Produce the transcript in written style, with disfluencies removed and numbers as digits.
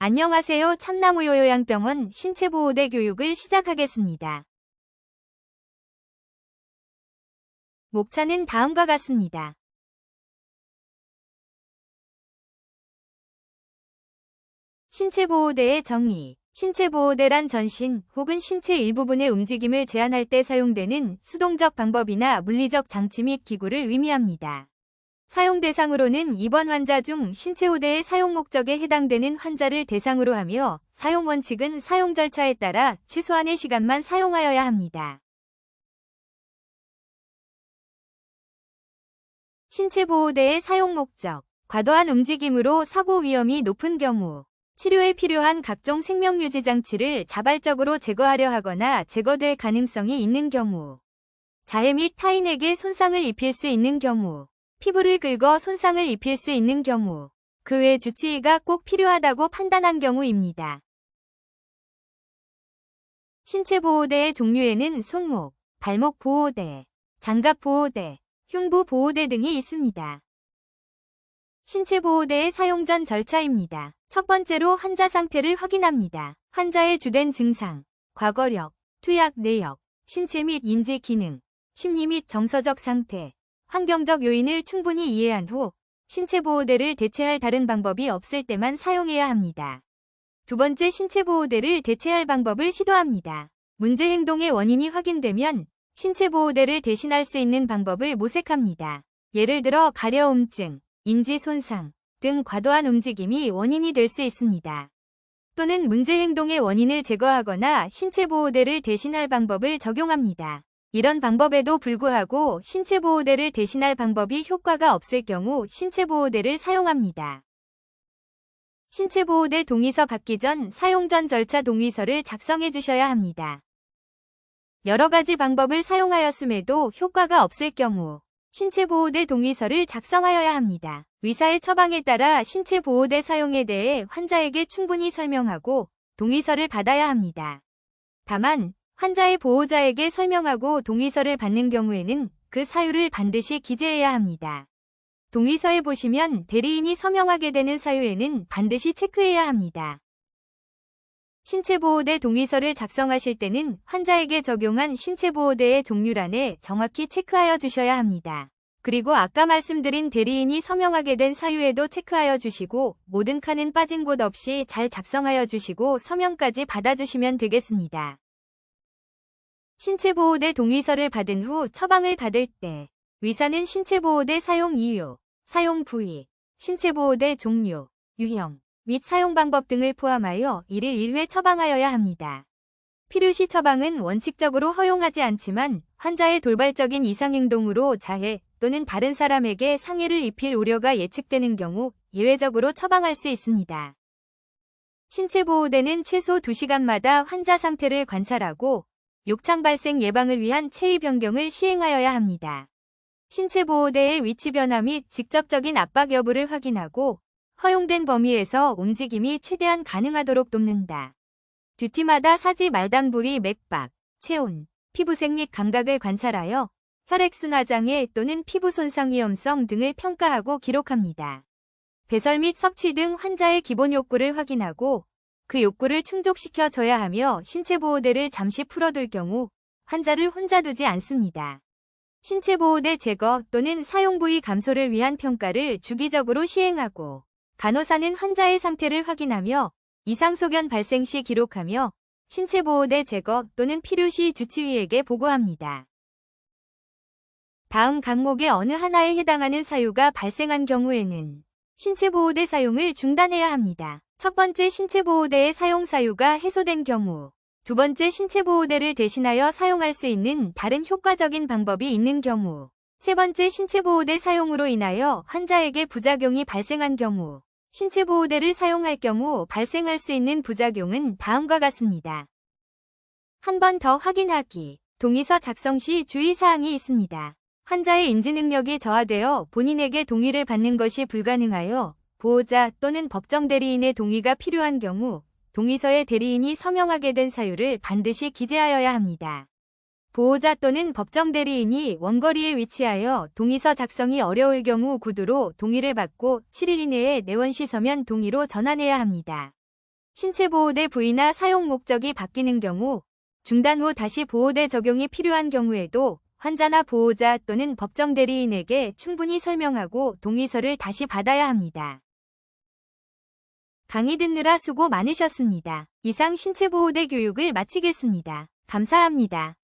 안녕하세요. 참나무요요양병원 신체보호대 교육을 시작하겠습니다. 목차는 다음과 같습니다. 신체보호대의 정의. 신체보호대란 전신 혹은 신체 일부분의 움직임을 제한할 때 사용되는 수동적 방법이나 물리적 장치 및 기구를 의미합니다. 사용 대상으로는 입원 환자 중 신체보호대의 사용 목적에 해당되는 환자를 대상으로 하며 사용 원칙은 사용 절차에 따라 최소한의 시간만 사용하여야 합니다. 신체보호대의 사용 목적. 과도한 움직임으로 사고 위험이 높은 경우, 치료에 필요한 각종 생명유지 장치를 자발적으로 제거하려 하거나 제거될 가능성이 있는 경우, 자해 및 타인에게 손상을 입힐 수 있는 경우, 피부를 긁어 손상을 입힐 수 있는 경우, 그 외 주치의가 꼭 필요하다고 판단한 경우입니다. 신체보호대의 종류에는 손목, 발목 보호대, 장갑 보호대, 흉부 보호대 등이 있습니다. 신체보호대의 사용 전 절차입니다. 첫 번째로 환자 상태를 확인합니다. 환자의 주된 증상, 과거력, 투약 내역, 신체 및 인지 기능, 심리 및 정서적 상태, 환경적 요인을 충분히 이해한 후 신체보호대를 대체할 다른 방법이 없을 때만 사용해야 합니다. 두 번째, 신체보호대를 대체할 방법을 시도합니다. 문제 행동의 원인이 확인되면 신체보호대를 대신할 수 있는 방법을 모색합니다. 예를 들어 가려움증, 인지 손상 등 과도한 움직임이 원인이 될 수 있습니다. 또는 문제 행동의 원인을 제거하거나 신체보호대를 대신할 방법을 적용합니다. 이런 방법에도 불구하고 신체보호대를 대신할 방법이 효과가 없을 경우 신체보호대를 사용합니다. 신체보호대 동의서 받기 전 사용 전 절차 동의서를 작성해 주셔야 합니다. 여러 가지 방법을 사용하였음에도 효과가 없을 경우 신체보호대 동의서를 작성하여야 합니다. 의사의 처방에 따라 신체보호대 사용에 대해 환자에게 충분히 설명하고 동의서를 받아야 합니다. 다만 환자의 보호자에게 설명하고 동의서를 받는 경우에는 그 사유를 반드시 기재해야 합니다. 동의서에 보시면 대리인이 서명하게 되는 사유에는 반드시 체크해야 합니다. 신체보호대 동의서를 작성하실 때는 환자에게 적용한 신체보호대의 종류란에 정확히 체크하여 주셔야 합니다. 그리고 아까 말씀드린 대리인이 서명하게 된 사유에도 체크하여 주시고 모든 칸은 빠진 곳 없이 잘 작성하여 주시고 서명까지 받아주시면 되겠습니다. 신체보호대 동의서를 받은 후 처방을 받을 때 의사는 신체보호대 사용 이유, 사용 부위, 신체보호대 종류, 유형 및 사용 방법 등을 포함하여 1일 1회 처방하여야 합니다. 필요시 처방은 원칙적으로 허용하지 않지만 환자의 돌발적인 이상행동으로 자해 또는 다른 사람에게 상해를 입힐 우려가 예측되는 경우 예외적으로 처방할 수 있습니다. 신체보호대는 최소 2시간마다 환자 상태를 관찰하고 욕창 발생 예방을 위한 체위 변경을 시행하여야 합니다. 신체보호대의 위치 변화 및 직접적인 압박 여부를 확인하고 허용된 범위에서 움직임이 최대한 가능하도록 돕는다. 듀티마다 사지 말단 부위 맥박, 체온, 피부색 및 감각을 관찰하여 혈액순환 장애 또는 피부 손상 위험성 등을 평가하고 기록합니다. 배설 및 섭취 등 환자의 기본 욕구를 확인하고 그 욕구를 충족시켜 줘야 하며 신체보호대를 잠시 풀어둘 경우 환자를 혼자 두지 않습니다. 신체보호대 제거 또는 사용 부위 감소를 위한 평가를 주기적으로 시행하고 간호사는 환자의 상태를 확인하며 이상 소견 발생 시 기록하며 신체보호대 제거 또는 필요시 주치의에게 보고합니다. 다음 항목의 어느 하나에 해당하는 사유가 발생한 경우에는 신체보호대 사용을 중단해야 합니다. 첫 번째, 신체보호대의 사용 사유가 해소된 경우. 두 번째, 신체보호대를 대신하여 사용할 수 있는 다른 효과적인 방법이 있는 경우. 세 번째, 신체보호대 사용으로 인하여 환자에게 부작용이 발생한 경우. 신체보호대를 사용할 경우 발생할 수 있는 부작용은 다음과 같습니다. 한 번 더 확인하기. 동의서 작성 시 주의사항이 있습니다. 환자의 인지능력이 저하되어 본인에게 동의를 받는 것이 불가능하여 보호자 또는 법정 대리인의 동의가 필요한 경우 동의서에 대리인이 서명하게 된 사유를 반드시 기재하여야 합니다. 보호자 또는 법정 대리인이 원거리에 위치하여 동의서 작성이 어려울 경우 구두로 동의를 받고 7일 이내에 내원시 서면 동의로 전환해야 합니다. 신체보호대 부위나 사용 목적이 바뀌는 경우, 중단 후 다시 보호대 적용이 필요한 경우에도 환자나 보호자 또는 법정 대리인에게 충분히 설명하고 동의서를 다시 받아야 합니다. 강의 듣느라 수고 많으셨습니다. 이상 신체보호대 교육을 마치겠습니다. 감사합니다.